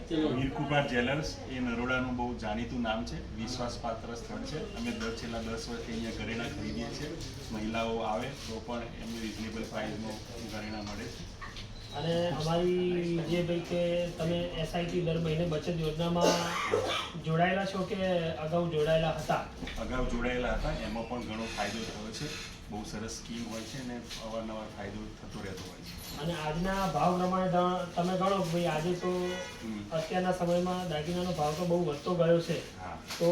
વીરકુમાર jewellers એ નરોડાનું બહુ જાણીતું નામ છે, વિશ્વાસપાત્ર સ્થળ છે. અમે છેલ્લા 10 વર્ષથી અહીંયા ઘરેણાં ખરીદીએ છીએ. મહિલાઓ આવે તો પણ એમને રિઝનેબલ પ્રાઇસમાં ઘરેણાં મળે છે. અને અમારી જે ભાઈ કે તમે એસઆઈપી દર મહિને બચત યોજનામાં જોડાયેલા છો કે અગાઉ જોડાયેલા હતા? અગાઉ જોડાયેલા હતા, એમાં પણ ઘણો ફાયદો થયો છે. બહુ સરસ સ્કીમ હોય છે અને અવારનવાર ફાયદો થતો રહેતો હોય છે. અને આજના ભાવ પ્રમાણે તમે ગણો ભાઈ, આજે તો અત્યારના સમયમાં દાગીનાનો ભાવ તો બહુ વધતો ગયો છે. તો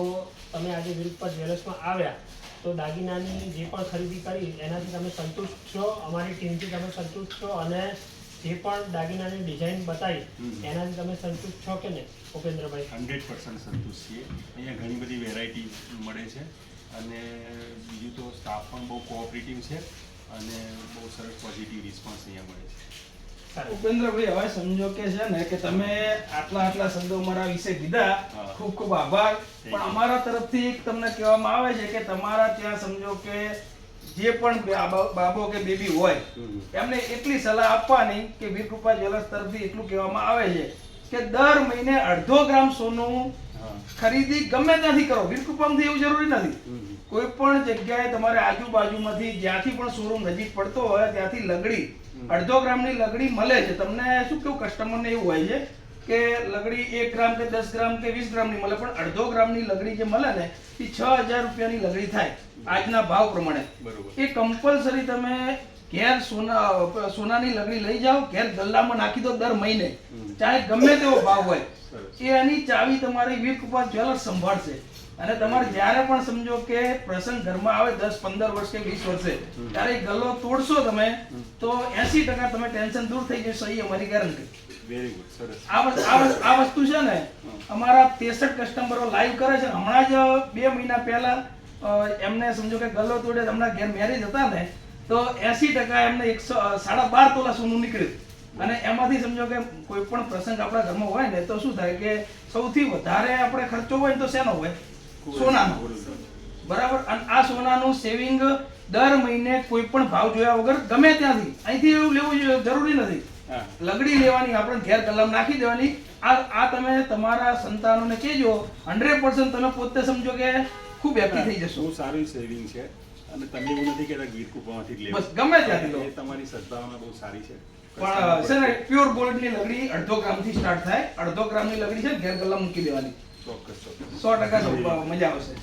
તમે આજે વીરકુમાર જ્વેલર્સમાં આવ્યા તો દાગીનાની જે પણ ખરીદી કરી એનાથી તમે સંતુષ્ટ છો? અમારી ટીમથી તમે સંતુષ્ટ છો? અને જે પણ દાગીનાની ડિઝાઇન બતાવી એનાથી તમે સંતુષ્ટ છો કે નહીં ભૂપેન્દ્રભાઈ? 100% સંતુષ્ટ છીએ. અહીંયા ઘણી બધી વેરાયટી મળે છે અને બીજું તો સ્ટાફ પણ બહુ કોઓપરેટિવ છે અને બહુ સરસ પોઝિટિવ રિસ્પોન્સ અહીંયા મળે છે. ઉપેન્દ્રભાઈ, હવે સમજો કે છે ને કે તમે આટલા શબ્દો અમારા વિશે કીધા, ખૂબ ખૂબ આભાર. પણ અમારા તરફથી તમને કહેવામાં આવે છે કે તમારા ત્યાં સમજો કે જે પણ બાબો કે બેબી હોય એમને એટલી સલાહ આપવાની કે વીરકૃપા જ્વેલર્સ તરફથી એટલું કહેવામાં આવે છે કે દર મહિને 1/2 ગ્રામ સોનું ખરીદી ગમે ત્યાંથી કરો. વીરકૃપામાંથી એવું જરૂરી નથી, કોઈ પણ જગ્યાએ તમારે આજુબાજુમાંથી જ્યાંથી પણ શોરૂમ નજીક પડતો હોય ત્યાંથી લગડી 1/2 ગ્રામની લગડી મળે છે. તમને શું કેવું, કસ્ટમરને એવું હોય છે કે લગડી 1 ગ્રામ કે 10 ગ્રામ કે 20 ગ્રામની મળે, પણ 1/2 ગ્રામની લગડી જે મળે ને એ 6000 રૂપિયાની લગડી થાય આજના ભાવ પ્રમાણે. એ કમ્પલસરી તમે ઘેર સોનાની લગડી લઈ જાઓ, ઘેર ગલ્લામાં નાખી દો દર મહિને, ચાહે ગમે તેવો ભાવ હોય. એની ચાવી તમારી વીરકૃપા જ્વેલર્સ સંભાળશે. અને તમારે જ્યારે પણ સમજો કે પ્રસંગ ઘરમાં આવે 10-15 વર્ષ કે 20 વર્ષે, ત્યારે ગલ્લો તોડશો તમે તો 80% તમે ટેન્શન દૂર થઈ જશે. એ અમારી ગેરંટી. વેરી ગુડ, સરસ. આ વસ્તુ છે ને અમારા 63 કસ્ટમરો લાઈવ કરે છે. હમણાં જ 2 મહિના પહેલા એમને સમજો કે ગલ્લો તોડે, હમણાં ઘેર મેરેજ હતા ને તો 80% એમને 12.5 તોલા સોનું નીકળ્યું. અને એમાંથી સમજો કે કોઈ પણ પ્રસંગ આપણા ઘરમાં હોય ને તો શું થાય કે સૌથી વધારે આપણે ખર્ચો હોય તો શેનો હોય? સોનાનો. બરાબર. અને આ સોનાનું સેવિંગ દર મહિને કોઈ પણ ભાવ જોયા વગર ગમે ત્યાંથી અહીંથી એવું લેવું જરૂરી નથી. લગડી લેવાની, આપણે ઘેર ગલ્લામાં નાખી દેવાની. આ તમે તમારા સંતાનોને કહેજો, 100% તમે પોતે સમજો કે ખૂબ હેપી થઈ જશો. બહુ સારું સેવિંગ છે અને તમને એવું નથી કહેતા વીરકૃપામાંથી જ લેવું, બસ ગમે ત્યાંથી લો. એ તમારી સદ્ભાવના બહુ સારી છે. પણ છે ને પ્યોર ગોલ્ડની લગડી 1/2 ગ્રામથી સ્ટાર્ટ થાય. 1/2 ગ્રામની લગડી છે ઘેર ગલ્લા મૂકી દેવાની. ચોક્કસ 100% મજા આવશે.